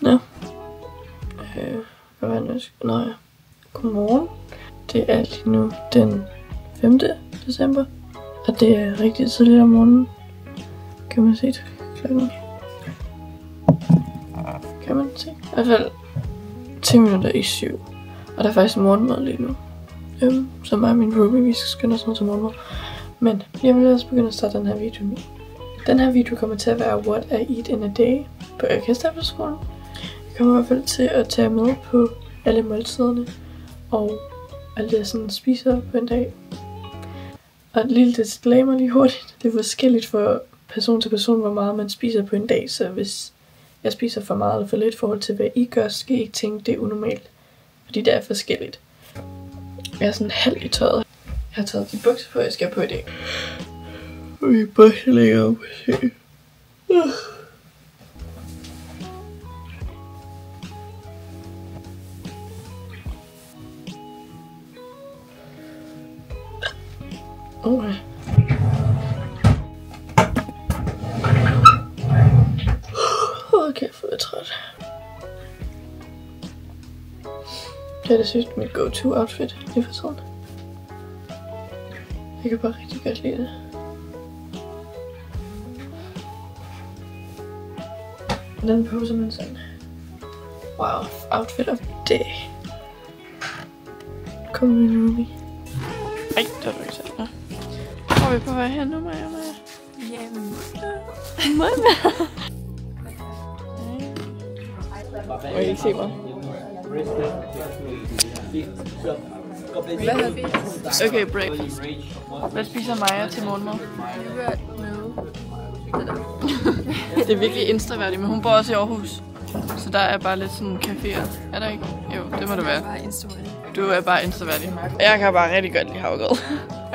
Nå. Hvad var det? Nå ja. Godmorgen. Det er lige nu den 5. december. Og det er rigtig tidligt om morgenen. Kan man se det? Klokken. Kan man se? I hvert fald 10 minutter i 7. Og der er faktisk morgenmad lige nu. Så mig og min roomie, vi skal skynde os ned til morgenmad. Men jeg vil ellers begynde at starte den her video nu. Den her video kommer til at være What I Eat in a Day på Orkesterskolen. Jeg kommer i hvert fald til at tage med på alle måltiderne og alt det jeg sådan spiser på en dag. Og et lille disclaimer lige hurtigt. Det er forskelligt fra person til person, hvor meget man spiser på en dag. Så hvis jeg spiser for meget eller for lidt i forhold til hvad I gør, så skal I ikke tænke, det er unormalt. Fordi det er forskelligt. Jeg er sådan halv i tøjet. Jeg har taget de bukser på, jeg skal have på i dag. Og vi bukser lægger op og se. Okay. Okay, jeg er træt. Det er det sidste mit go-to outfit lige for tiden. Jeg kan bare rigtig godt lide det. Den poser man sådan. Wow, outfit of the day. Kom med roomie. Ej, det var du ikke selv. Hvor er vi på vej hen nu, Maja? Jamen. Må I ikke se mig? Okay, breakfast. Hvad spiser Maja til morgenmad? Det er virkelig instraværdigt, men hun bor også i Aarhus. Så der er bare lidt sådan caféer. Er der ikke? Jo, det må det være. Du er bare instraværdig. Jeg kan bare rigtig godt lide havregrød.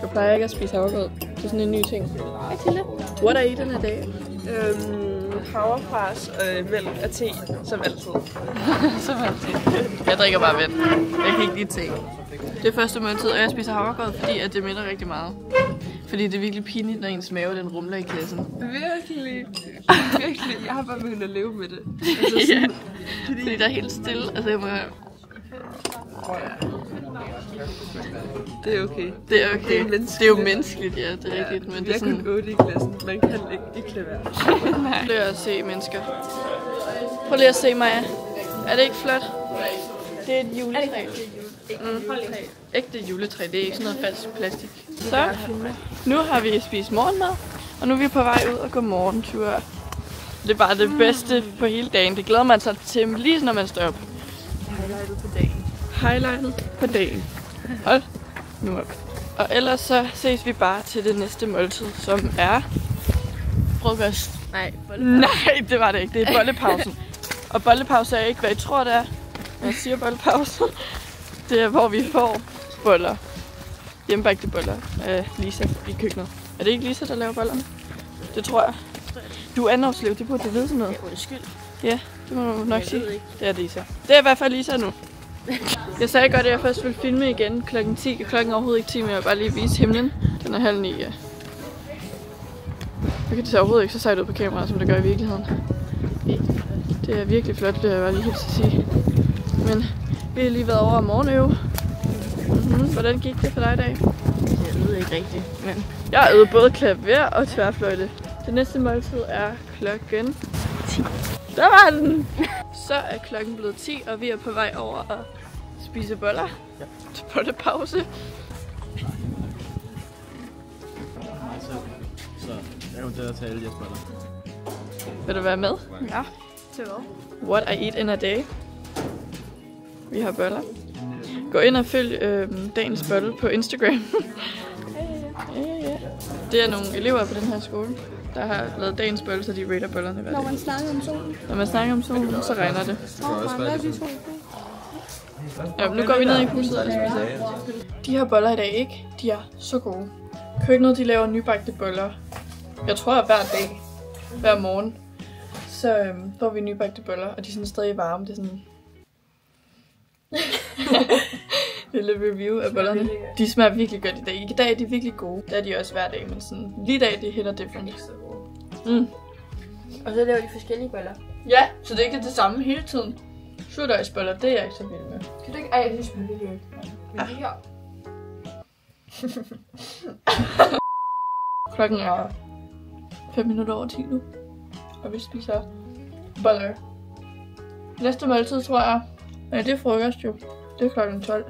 Jeg plejer ikke at spise havregrød. Det er sådan en ny ting. Hej Tilde. What are you den her dag? Havrefars, mælk og te, som altid. Som altid. Jeg drikker bare vand. Jeg kan ikke lide te. Det er første måltid, og jeg spiser havregrød, fordi at det minder rigtig meget. Fordi det er virkelig pinligt, når ens mave den rumler i klassen. Virkelig. Virkelig. Jeg har bare begyndt at leve med det. Altså sådan, Ja. Fordi der er helt stille. Altså jeg må... Det er okay. Det er okay. Det er jo menneskeligt, ja, det er rigtigt. Men det er sådan... Jeg er kun 8 i klassen. Man kan ikke lade være. Nej. Prøv lige at se mennesker. Prøv lige at se, Maja. Er det ikke flot? Det er et juletræ. Ægte juletræ. Det er ikke sådan noget falsk plastik. Så, nu har vi spist morgenmad. Og nu er vi på vej ud og gå morgentur. Det er bare det bedste på hele dagen. Det glæder man sig til lige når man står op. Highlightet på dagen. Highlightet på dagen. Hold nu op. Og ellers så ses vi bare til det næste måltid, som er frokost. Nej, Nej, det var det ikke. Det er bollepausen. Og bollepause er ikke, hvad I tror, det er. Når jeg siger bollepause, det er, hvor vi får boller. Hjemmebagte boller af Lisa i køkkenet. Er det ikke Lisa, der laver bollerne? Det tror jeg. Du er Annovslev, det burde du vide sådan noget. Ja, undskyld. Ja, det må du nok sige. Det er Lisa. Det er i hvert fald Lisa nu. Jeg sagde godt, at jeg først ville filme igen klokken 10. Klokken er overhovedet ikke 10, men jeg vil bare lige vise himlen. Den er 8:30, ja. Det kan det se overhovedet ikke så sejt ud på kameraet, som det gør i virkeligheden. Det er virkelig flot, det har jeg bare lige helt til at sige. Men vi har lige været over morgenøve. Hvordan gik det for dig i dag? Jeg ved ikke rigtigt, men... Jeg har øvet både klaver og tværfløjte. Det næste måltid er klokken 10. Der var den! Så er klokken blevet 10, og vi er på vej over at spise boller. Ja. Til bollepause. Så jeg kommer til at tage alle jeres boller. Vil du være med? Ja, til hvad? What I Eat in a Day. Vi har boller. Gå ind og følg dagens bolle på Instagram. Ja. Det er nogle elever på den her skole, der har lavet dagens bolle, så de rater bollerne hver dag. Når man snakker om solen. Når man snakker om solen, så regner det. Hvad er de to? Ja, nu går vi ned i huset og spiser. De her boller i dag, ikke? De er så gode. Køkkenet, de laver nybagte boller. Jeg tror, hver dag. Hver morgen. Så får vi nybagte boller, og de er sådan stadig varme. Det er sådan... Lille review af bollerne. De smager virkelig godt i dag. I dag er de virkelig gode. Det er de også hver dag, men sådan lige i dag, det er helt different. Og så laver de forskellige boller. Ja, så det ikke er det samme hele tiden. Surdejsboller, det er jeg ikke så vild med. Kan du ikke? Ej, jeg synes, det er ikke. Men det her. Klokken er 5 minutter over 10 nu. Og vi spiser boller. Næste måltid, tror jeg. Ja, det er frokost jo. Det er klokken 12.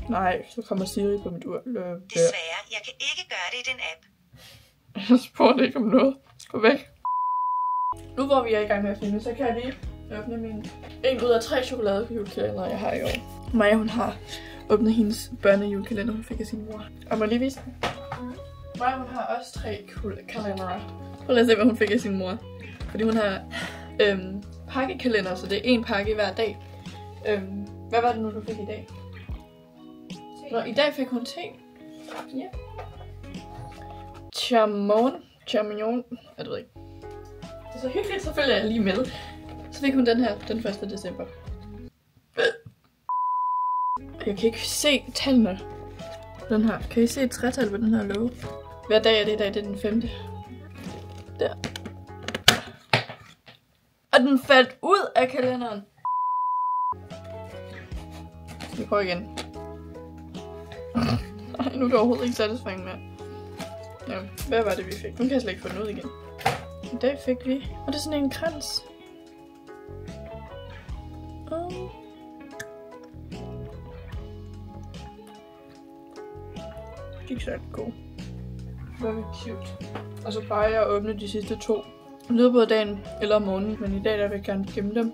Nej, så kommer Siri på mit ur. Desværre, jeg kan ikke gøre det i den app. Jeg spurgte ikke om noget. Gå væk. Nu hvor vi er i gang med at filme, så kan jeg lige åbne min 1 ud af 3 chokoladejulekalender, jeg har i år. Maja, hun har åbnet hendes børnejulekalender, hun fik af sin mor. Og må lige vise den. Maja, hun har også 3 kalendere. Prøv lige at se, hvad hun fik af sin mor. Fordi hun har pakkekalender, så det er 1 pakke hver dag. Hvad var det nu, du fik i dag? Nå, i dag fik hun te. Ja. Charmignon. Jeg ved ikke. Det er så hyggeligt, så følger jeg lige med. Så fik hun den her, den 1. december. Jeg kan ikke se tallene. Den her. Kan I se et tretal på den her låge? Hver dag er det i dag, det er den 5. Der. Og den faldt ud af kalenderen. Vi prøver igen. Ej, nu er det overhovedet ikke satisfying mere. Ja, hvad var det vi fik? Nu kan jeg slet ikke få den ud igen. I dag fik vi... Og det er sådan en krans. Det er ikke særlig god. Hvor er vi cute. Og så plejer jeg at åbne de sidste 2. I løbet af dagen eller om morgenen. Men i dag der vil jeg gerne gemme dem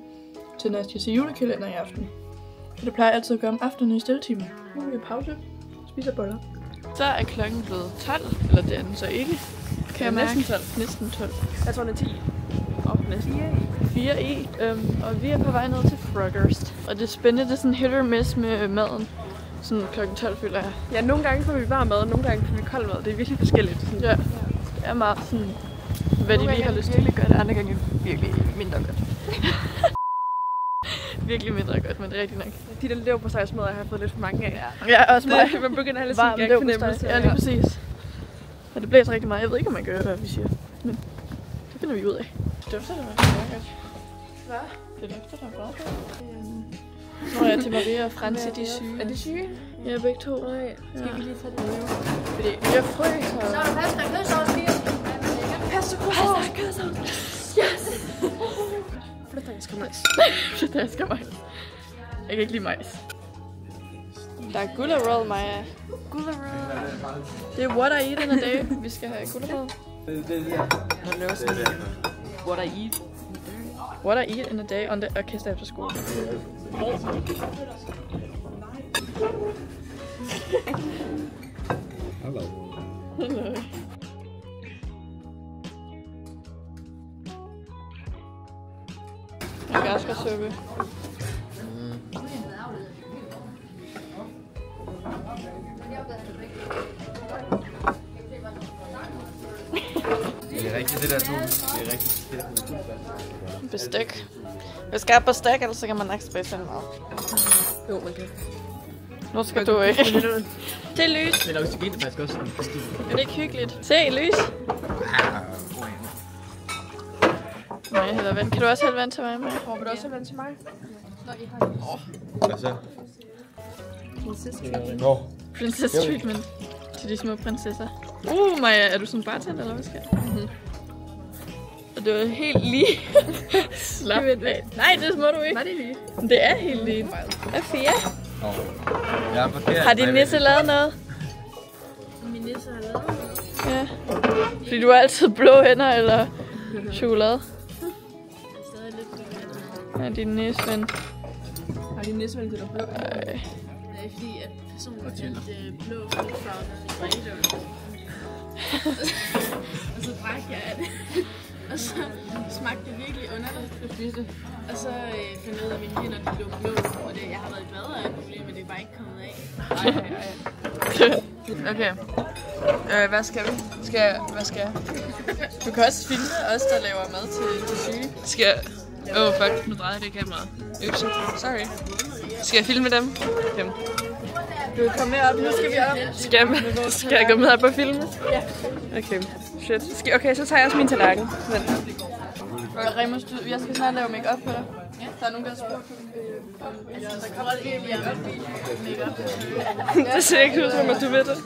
til når jeg skal se julekalender i aften. Og det plejer jeg altid at gøre om aftenen i stilletimen. Nu er vi i pause. Spiser boller. Så er klokken blevet 12. Eller det er den så ikke. Kan jeg mærke? Næsten 12. Næsten 12. Jeg tror, den er 10. Næsten 4 i. Og vi er på vej ned til Froggers. Og det er spændende, det er sådan hit or miss med maden. Sådan klokken 12 føler jeg. Ja, nogle gange får vi varm mad, og nogle gange får vi kold mad. Det er virkelig forskelligt. Sådan. Ja. Det er meget sådan, hvad de lige har lyst til. Virkelig godt, andre gange virkelig mindre godt. Virkelig mindre godt, men det er rigtigt nok. De der leverpostejsmadder har jeg fået lidt for mange af. Ja, også mig. Man begynder at have lidt sådan en gagfornemmelse. Ja, lige præcis. Og det blæser rigtig meget. Jeg ved ikke, om man gør, hvad vi siger. Men det finder vi ud af. Det dufter da meget godt. Hvad? Det dufter da meget godt. Nå ja, til Maria og Franzi, de er syge. Er de syge? Ja, begge to. Nej. Skal vi lige tage det med? Fordi jeg fryser. Så er der pasta og kødsovs, piger. Pasta og kødsovs. Yes! Flyttersk og majs. Flyttersk og majs. Jeg kan ikke lide majs. Der er gulerod, Maja. Gulerod. Det er what I eat in a day. Vi skal have gulerod. Nå, laver sådan what I eat. What I eat in a day on the orchestra after school. Hello. Hello. En gaskersuppe. Det er rigtigt, det der to. Det er rigtigt. Bestik. Hvis jeg er bestik, ellers så kan man ikke spise den meget. Jo, man kan. Nu skal du ikke. Det er lys. Men oxygen er faktisk også en bestik. Er det ikke hyggeligt? Se, lys. Nej, jeg hælder vand. Kan du også hælde vand til mig? Vil du også have vand til mig? Nå, I har det. Hvad så? Princess treatment. Nå. Princess treatment. Til de små prinsesser. Maja, er du sådan bartender, eller hvad skal jeg? Og det var helt lige. Slap af. Nej, det må du ikke. Var det lige? Det er helt lige. Afia. Jeg er forkert. Har din nisse lavet noget? Min nisse har lavet noget. Ja. Fordi du har altid blå hænder eller chokolade. Jeg er stadig lidt på det. Ja, din nisseven. Har din nisseven til dig blå? Det er fordi, at personen kaldte blå frugtfarve i brændedål. Og så drak jeg af det. Og så smagte det virkelig underligt. Og så fandt jeg ud af, at mine hænder de lå blå. Og det, jeg har været i bad af et problem, men det er bare ikke kommet af. Okay. Hvad skal vi? Hvad skal jeg? Du kan også filme os, der laver mad til syge. Skal jeg... fuck. Nu drejer det kameraet. Øpse. Sorry. Skal jeg filme dem? Okay. Du vil komme med op. Nu skal vi op. Skal jeg gå med op og filme? Ja. Okay. Shit. Okay, så tager jeg også min tallerken. Men... Og Remus, jeg skal snart lave make-up på dig. Ja. Der er nogen, der har spurgt. Der kommer lige make-up. Det ser ikke ud som, at du ved det.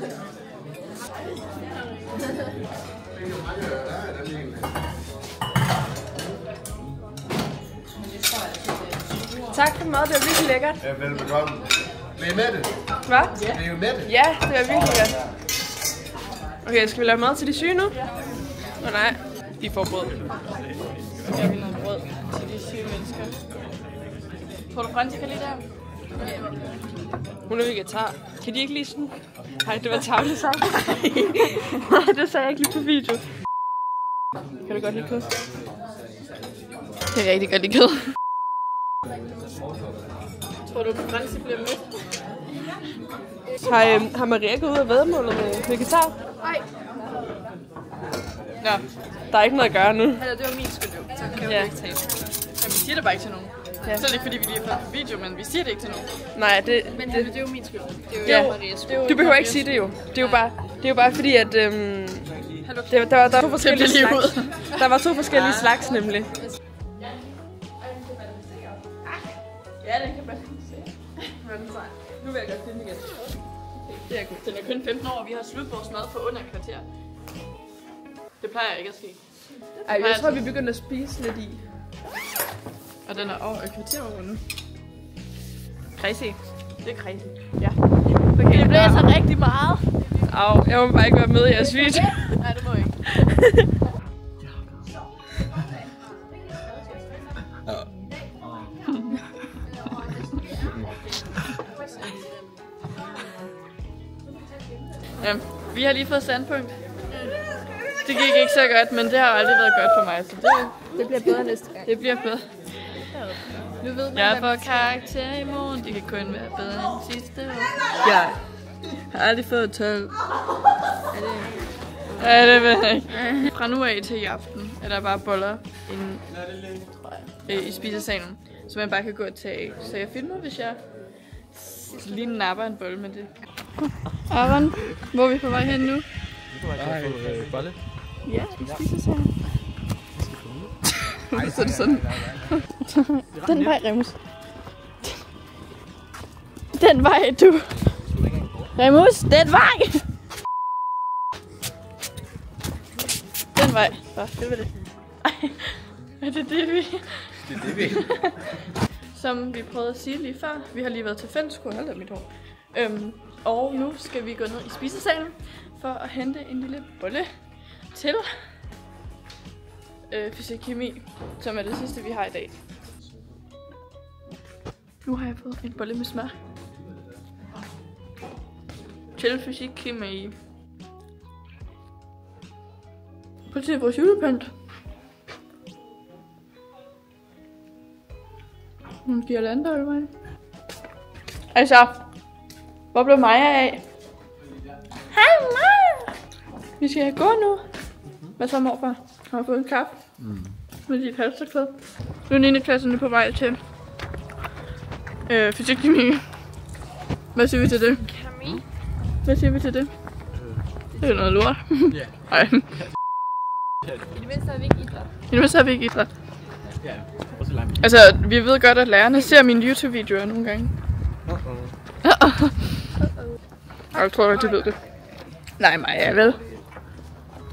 Tak for mad, det var virkelig lækkert. Ja, velbekomme. Vil I med det? Hvad? Vil I med det? Ja, det var virkelig godt. Okay, skal vi lave mad til de syge nu? Nå nej, de får brød. Jeg vil have brød til de syge mennesker. Tror du, Francis kan lide det her? Hun er vegetar. Kan de ikke lide sådan? Nej, det var tavligt sagt. Det sagde jeg ikke lige på video. Kan du godt lide kød? Det er rigtig godt lide kød. Tror du, Francis bliver mødt? Har Maria gået ud af væddemålet med vegetar? Nej. Nå, der er ikke noget at gøre nu. Eller det var min skyld jo, så kan jeg jo ikke tale. Men vi siger det bare ikke til nogen. Ja. Så er det ikke fordi, vi lige har fået på video, men vi siger det ikke til nogen. Nej, det er jo min skyld. Det er jo Marias skyld. Du behøver ikke sige det jo. Det er jo bare fordi, at der var to forskellige slags. Der var to forskellige slags nemlig. Ja, den kan man se. Nu vil jeg godt finde igen. Det er godt. Den er kun 15 år, og vi har slut vores mad på under et kvarter. Det plejer ikke at ske. Ej, jeg tror, vi begynder at spise lidt i. Og den er over et kvarter over nu. Crazy. Det er crazy. Ja. Okay, det blæser rigtig meget. Au, jeg må bare ikke være med i jeres video. Nej, det må jeg ikke. Ja, vi har lige fået standpunkt. Det gik ikke så godt, men det har aldrig været godt for mig, så det bliver bedre næste gang. Det bliver bedre. Nu ved man, jeg får karakter i morgen. Det kan kun være bedre end sidste år. Jeg har aldrig fået 12. Ja, det ved jeg ikke. Fra nu af til i aften er der bare boller i spisesalen, så man bare kan gå og tage. Så jeg filmer, hvis jeg lige napper en bolle med det. Aron, hvor er vi på vej hen nu? Vi er på vej til at få bolle. Ja, i spisesalen. Så er det sådan. Den vej, Remus. Den vej, du. Remus, den vej! Den vej. Det var det. Ej, er det det, vi... Det er det, vi... Som vi prøvede at sige lige før. Vi har lige været til fællesskole. Hold da mit hår. Og nu skal vi gå ned i spisesalen for at hente en lille bolle til fysik-kemi, som er det sidste, vi har i dag. Nu har jeg fået en bolle med smør til fysik-kemi. Prøv at se vores julepynt. Nogle girlander eller hvad? Altså, hvor blev Maja af? Hej Maja! Vi skal gå nu. Hvad så morfar? Har du fået en kaffe? Med dit halsterklæde. Nu er 9. klassen på vej til fysik-kemi. Hvad siger vi til det? Kemi. Hvad siger vi til det? Det er noget lort. Ja. Ej. I det mindste har vi ikke idræt. I det mindste har vi ikke idræt. Ja, også langt. Altså, vi ved godt, at lærerne ser mine YouTube-videoer nogle gange. Jeg tror ikke, de ved det. Nej, Maja, vel? Er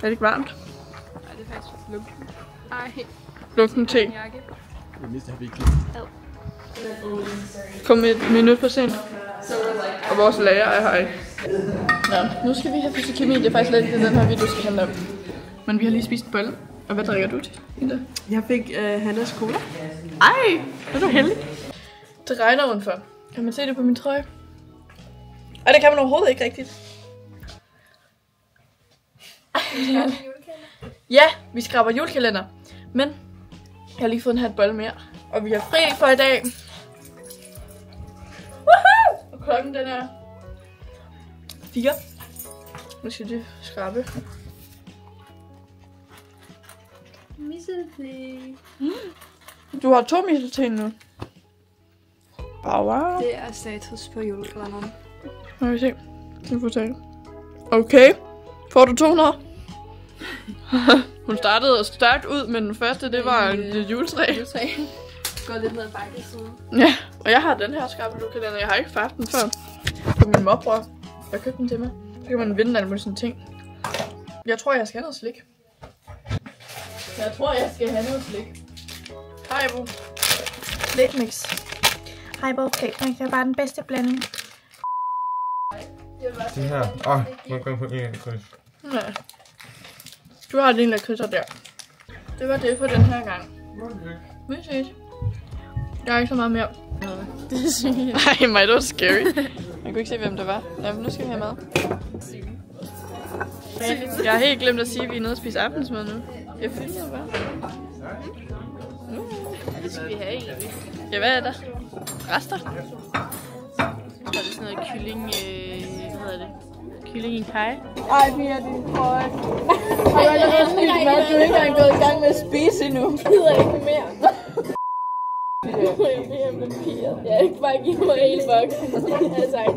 det ikke varmt? Nej, det er faktisk lunken. Ej, Lunken te. Det mindste har vi ikke Kom et minut for sent. Og vores lærer er her ikke. Nå, nu skal vi have fysik-kemi. Det er faktisk lidt det, den her video skal handle om. Men vi har lige spist bolle. Og hvad drikker du til, Ida? Jeg fik Hannas cola. Ej, er du heldig. Det regner udenfor. Kan man se det på min trøje? Og det kan man overhovedet ikke rigtigt. Ja, vi skraber julekalender. Men jeg har lige fået en halv bolle mere. Og vi har fri for i dag. Woohoo! Og klokken den er 4. Nu skal det skrabe. misselflæ. Du har 2 misselten nu. Wow. Det er status på julekalenderen. Må vi se. Det får tage. Okay. Får du 200? Hun startede stærkt ud, men den første, det var et juletræ. Går lidt ned ad bakke siden. Ja, og jeg har den her Skabelou-kalender. Jeg har ikke haft den før. På min morbror. Jeg købte den til mig. Så kan man vinde alle mulige sådan ting. Jeg tror, jeg skal have noget slik. Jeg tror, jeg skal have noget slik. Haribo. Slikmix. Haribo Slikmix er bare den bedste blanding. Det her. Man kan få en kryds. Ja. Du har din lakridser der. Det var det for den her gang. Vi ses. Jeg har ikke så meget mere. Det er sygt. Ej, mig, det var scary. Jeg kunne ikke se, hvem det var. Jamen, nu skal vi have mad. Jeg har helt glemt at sige, at vi er nede og spise aftensmad nu. Jeg filmer bare. Det skal vi have egentlig. Ja, hvad er der? Rester? Jeg tror, det er sådan noget kylling... hvad hedder det? Kylling i kaj. Ej, Pia, din krøj. Har du allerede spist mad? Du er ikke engang gået i gang med at spise endnu. Jeg gider ikke mere. Jeg er ikke bare give mig en boks. Jeg har sagt.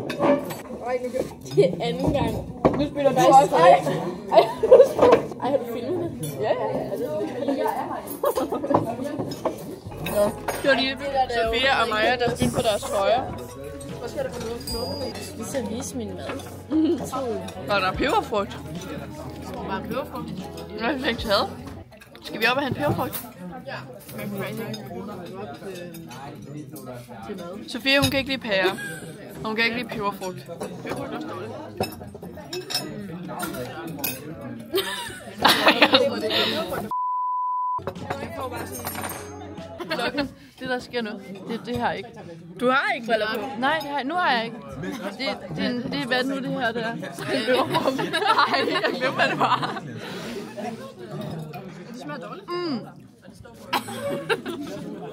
Det er anden gang. Nu spiller du også. Ej, har du filmet det? Ja. Det var lige Sofia og Maja, der spildte på deres trøjer. Hvad skal der for noget? Jeg skal lige så vise min mad. Og der er peberfrugt. Bare peberfrugt. Hvad har vi ikke taget? Skal vi op og hente peberfrugt? Ja. Sofia, hun kan ikke lide pære. Og hun kan ikke lide peberfrugt. Peberfrugt er også dårligt. Det der sker nu, det har jeg ikke. Du har ikke briller på? Nej, det har jeg. Nu har jeg ikke. Det er hvad nu det her der? Nej, jeg glemmer det bare. Det smager dårligt.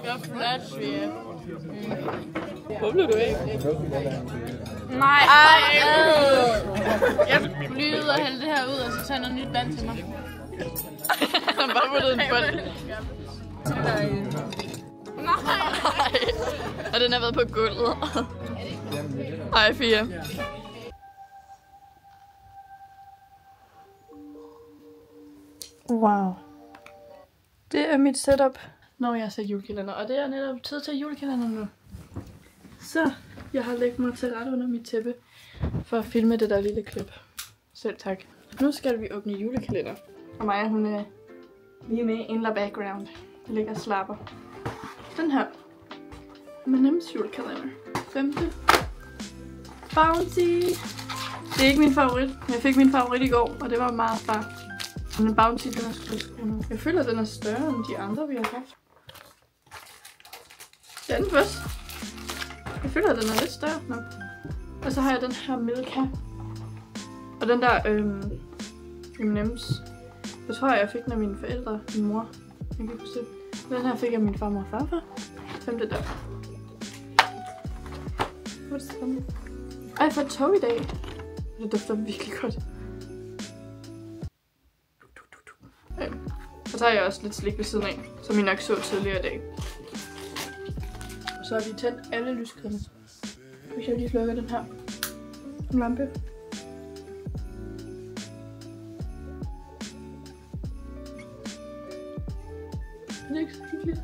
Jeg er flat, ja. Hvor blev du ikke? Nej. Jeg flyder og hælde det her ud, og så tager noget nyt vand til mig. Han bare puttet en bold. Nej. Og den har været på gulvet. Ej, Fia. Wow. Det er mit setup, når jeg ser julekalender. Og det er netop tid til julekalender nu. Så jeg har lagt mig til ret under mit tæppe for at filme det der lille klip. Selv tak. Nu skal vi åbne julekalender. Og Maja, hun er lige med in the background. Der ligger og slapper. Den her. M&M's julekalender. 5. Bounty. Det er ikke min favorit. Jeg fik min favorit i går, og det var meget far. Men Bounty, den er 60 kroner. Jeg føler, den er større end de andre, vi har haft. Det er den først. Jeg føler, den er lidt større nok. Og så har jeg den her Milka. Og den der M&M's. Jeg tror, jeg fik den af mine forældre. Min mor. Jeg kan ikke huske det. Den her fik jeg min farmor og farfar. 5. der. Hvor er det spændende? Ej, jeg får et tog i dag. Det dufter virkelig godt. Så tager jeg også lidt slik ved siden af, som I nok så tidligere i dag. Og så har vi tændt alle lyskriderne. Hvis jeg lige slukker den her lampe. Er det ikke så hyggeligt?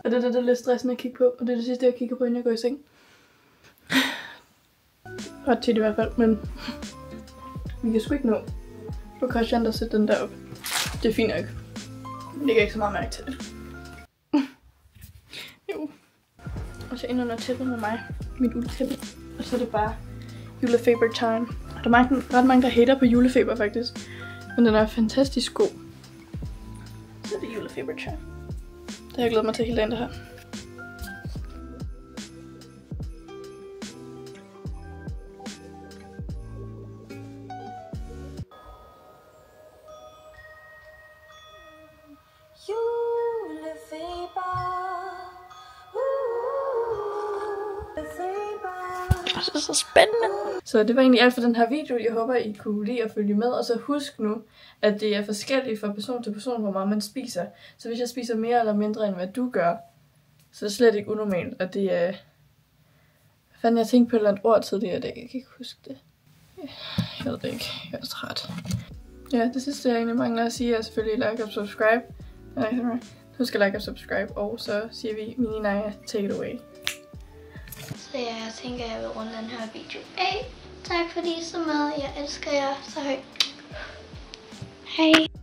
Og det er det, der er lidt stressende at kigge på, og det er det sidste, jeg kigger på, inden jeg går i seng. Ret tit i hvert fald, men vi kan sgu ikke nå på Christian, der sætter den derop. Det er fint nok. Det kan ikke så meget mærke til det. Jo. Og så ind under tæppet med mig. Mit uletæppe. Og så er det bare julefeber time. Der er ret mange, der hater på julefeber faktisk. Men den er fantastisk god. Så er det julefeber time. Det har jeg glædet mig til hele dagen, det her. Det er så spændende. Så det var egentlig alt for den her video. Jeg håber, I kunne lide at følge med. Og så husk nu, at det er forskelligt fra person til person, hvor meget man spiser. Så hvis jeg spiser mere eller mindre, end hvad du gør, så er det slet ikke unormalt. Og det er... Hvad fanden, jeg tænkte på et eller andet ord tidligere i dag. Jeg kan ikke huske det. Jeg ved det ikke. Jeg er træt. Ja, det sidste jeg egentlig mangler at sige er selvfølgelig like og subscribe. Husk at like og subscribe, og så siger vi Mini Naja, take it away. Så ja, jeg tænker, jeg vil runde den her video af. Tak fordi I så med. Jeg elsker jer så højt. Hej.